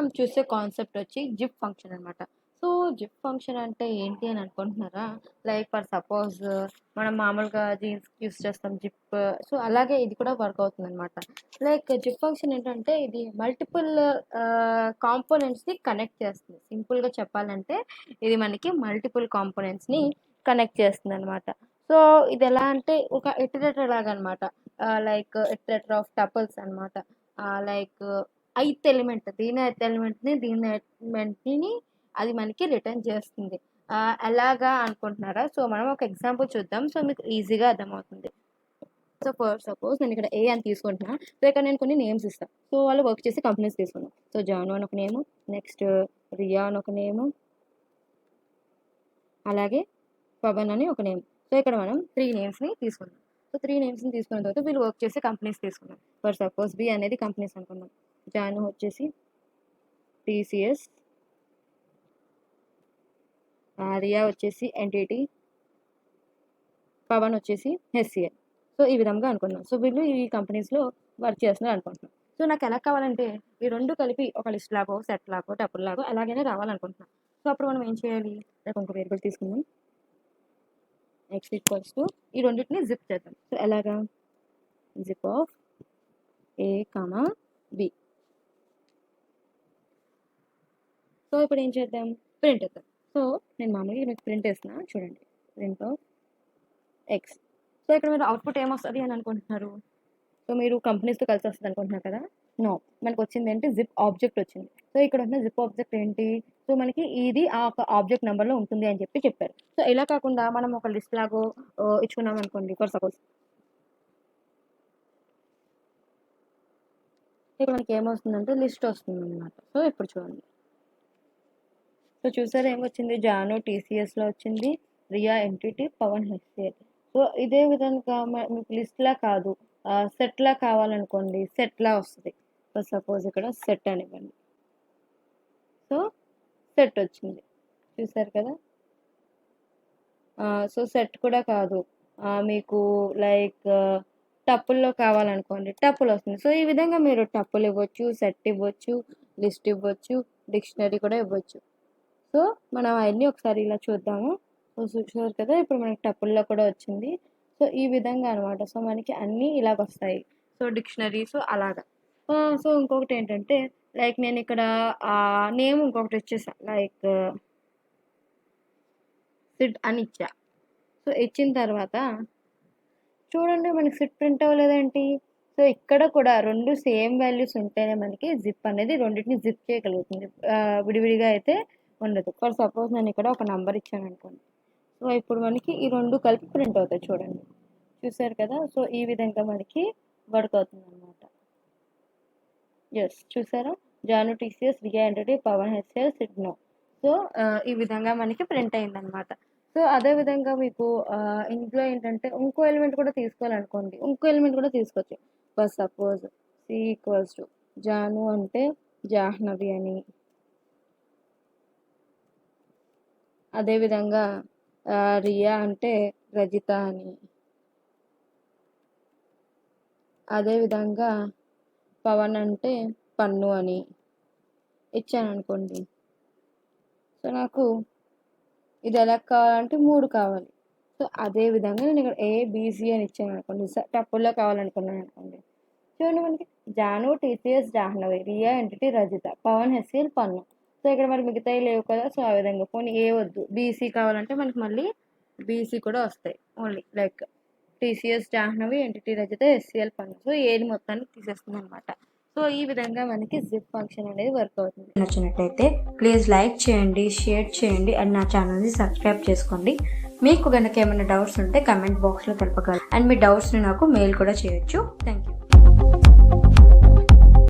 మనం చూసే కాన్సెప్ట్ వచ్చి జిప్ ఫంక్షన్ అనమాట. సో, జిప్ ఫంక్షన్ అంటే ఏంటి అని అనుకుంటున్నారా? లైక్ ఫర్ సపోజ్ మనం మామూలుగా జీన్స్‌కి యూజ్ చేస్తాం జిప్. సో, అలాగే ఇది కూడా వర్క్ అవుతుందనమాట. లైక్ జిప్ ఫంక్షన్ ఏంటంటే ఇది మల్టిపుల్ కాంపోనెంట్స్‌ని కనెక్ట్ చేస్తుంది. సింపుల్‌గా చెప్పాలంటే ఇది మనకి మల్టిపుల్ కాంపోనెంట్స్‌ని కనెక్ట్ చేస్తుందనమాట. సో, ఇదెలా అంటే ఒక ఇటరేటర్ లాగనమాట. లైక్ ఇటరేటర్ ఆఫ్ టపుల్స్ అనమాట. లైక్ ith ఎలిమెంట్ దీని ith ఎలిమెంట్‌ని దీని ఎలిమెంట్‌ని అది మనకి రిటర్న్ చేస్తుంది. ఎలాగా అనుకుంటున్నారా? సో, మనం ఒక ఎగ్జాంపుల్ చూద్దాం. సో, మీకు ఈజీగా అర్థమవుతుంది. సో, ఫర్ సపోజ్ నేను ఇక్కడ ఏ అని తీసుకుంటున్నా. సో, ఇక్కడ నేను కొన్ని నేమ్స్ ఇస్తా. సో, వాళ్ళు వర్క్ చేసే కంపెనీస్ తీసుకుందాం. సో, జాను అని ఒక నేము, నెక్స్ట్ రియా అని ఒక నేము, అలాగే పవన్ అని ఒక నేమ్. సో, ఇక్కడ మనం 3 నేమ్స్‌ని తీసుకుందాం. సో, 3 నేమ్స్‌ని తీసుకున్న తర్వాత వీళ్ళు వర్క్ చేసే కంపెనీస్ తీసుకుందాం. ఫర్ సపోజ్ బి అనేది కంపెనీస్ అనుకుందాం. జాను వచ్చేసి టీసీఎస్, రియా వచ్చేసి ఎన్టీటీ, పవన్ వచ్చేసి హెచ్సిఎల్. సో, ఈ విధంగా అనుకుందాం. సో, వీళ్ళు ఈ కంపెనీస్‌లో వర్క్ చేస్తున్నారు అనుకుంటున్నాం. సో, నాకు ఎలా కావాలంటే ఈ 2 కలిపి ఒక లిస్ట్ లాగో, సెట్ లాగో, టపుల్ లాగో ఎలాగైనా రావాలనుకుంటున్నాం. సో, అప్పుడు మనం ఏం చేయాలి? రేపు ఇంకో వేరియబుల్ తీసుకుందాం. x ఈక్వల్స్ టు ఈ రెండింటిని జిప్ చేద్దాం. సో, ఎలాగా? Zip of A comma B. So, ఇప్పుడు ఏం చేద్దాం? ప్రింట్ చేద్దాం. సో, నేను మామూలుగా మీకు ప్రింట్ వేస్తున్నా చూడండి. Print of X. సో, ఇక్కడ మీరు అవుట్పుట్ ఏమొస్తుంది అని అనుకుంటున్నారు? సో, మీరు కంపెనీస్తో కలిసి వస్తుంది అనుకుంటున్నారు కదా? నో, మనకు వచ్చింది ఏంటి? జిప్ ఆబ్జెక్ట్ వచ్చింది. సో, ఇక్కడ ఉన్న జిప్ ఆబ్జెక్ట్ ఏంటి? సో, మనకి ఇది ఆ ఒక ఆబ్జెక్ట్ నెంబర్లో ఉంటుంది అని చెప్పారు. సో, ఇలా కాకుండా మనం ఒక లిస్ట్ లాగో ఇచ్చుకున్నాం అనుకోండి. ఫర్ సపోజ్ ఇక్కడ మనకి ఏమొస్తుందంటే లిస్ట్ వస్తుంది అనమాట. సో, ఇప్పుడు చూడండి. సో, చూసారా ఏమొచ్చింది? జాను టీసీఎస్లో వచ్చింది, Riya NTT, Pavan HCL. So, ఇదే విధంగా మీకు లిస్ట్లా కాదు, సెట్లా కావాలనుకోండి, సెట్లా వస్తుంది. ఫర్ సపోజ్ ఇక్కడ సెట్ అనివ్వండి. సో, సెట్ వచ్చింది. చూసారు కదా? సో, సెట్ కూడా కాదు, మీకు లైక్ టప్పుల్లో కావాలనుకోండి, టప్పుల్ వస్తుంది. సో, ఈ విధంగా మీరు టప్పుల్ ఇవ్వచ్చు, సెట్ ఇవ్వచ్చు, లిస్ట్ ఇవ్వచ్చు, డిక్షనరీ కూడా ఇవ్వచ్చు. సో, మనం అవన్నీ ఒకసారి ఇలా చూద్దాము. సో, చూసారు కదా? ఇప్పుడు మనకి టప్పుల్లో కూడా వచ్చింది. సో, ఈ విధంగా అనమాట. సో, మనకి అన్నీ ఇలాగ వస్తాయి. సో, డిక్షనరీ సో, అలాగా. సో, ఇంకొకటి ఏంటంటే లైక్ నేను ఇక్కడ నేమ్ ఇంకొకటి ఇచ్చేసా. లైక్ సిడ్ అని ఇచ్చా. సో, ఇచ్చిన తర్వాత చూడండి మనకి సిట్ ప్రింట్ అవ్వలేదేంటి? సో, ఇక్కడ కూడా 2 సేమ్ వాల్యూస్ ఉంటేనే మనకి జిప్ అనేది రెండింటిని జిప్ చేయగలుగుతుంది. విడివిడిగా అయితే ఉండదు. ఫర్ సపోజ్ నేను ఇక్కడ ఒక నంబర్ ఇచ్చాను అనుకోండి. సో, ఇప్పుడు మనకి ఈ 2 కలిపి ప్రింట్ అవుతాయి చూడండి. చూసారు కదా? సో, ఈ విధంగా మనకి వర్క్ అవుతుంది అనమాట. ఎస్, చూసారా? Janu TCS, Riya NTT, Pavan HCL, Sid no. So, ఈ విధంగా మనకి ప్రింట్ అయిందనమాట. సో, అదేవిధంగా మీకు ఇంట్లో ఏంటంటే ఇంకో ఎలిమెంట్ కూడా తీసుకోవాలనుకోండి, ఇంకో ఎలిమెంట్ కూడా తీసుకోవచ్చు. For suppose C equals to Janu అంటే జాహ్నవి అని, అదేవిధంగా రియా అంటే రజిత అని, అదేవిధంగా పవన్ అంటే పన్ను అని ఇచ్చాను అనుకోండి. సో, నాకు ఇది ఎలా కావాలంటే 3 కావాలి. సో, అదేవిధంగా నేను ఇక్కడ ఏబిసి అని ఇచ్చాను అనుకోండి. టప్పుల్లో కావాలనుకున్నాను అనుకోండి. చూడండి మనకి Janu TCS Jahnavi, Riya NTT Rajitha, Pavan HCL Pannu. So, ఇక్కడ మరి మిగతాయి లేవు కదా? సో, ఆ విధంగా పోనీ ఏ వద్దు, బీసీ కావాలంటే మనకి మళ్ళీ బీసీ కూడా వస్తాయి. Only like TCS Jahnavi, entity Rajitha, HCl Pannu. So, ఏది మొత్తాన్ని తీసేస్తుంది అనమాట. సో, ఈ విధంగా మనకి జిప్ ఫంక్షన్ అనేది వర్క్ అవుతుంది. నచ్చినట్లయితే ప్లీజ్ లైక్ చేయండి, షేర్ చేయండి అండ్ నా ఛానల్ని సబ్స్క్రైబ్ చేసుకోండి. మీకు కనుక ఏమైనా డౌట్స్ ఉంటే కమెంట్ బాక్స్లో తెలపగలరు అండ్ మీ డౌట్స్ని నాకు మెయిల్ కూడా చేయొచ్చు. Thank you.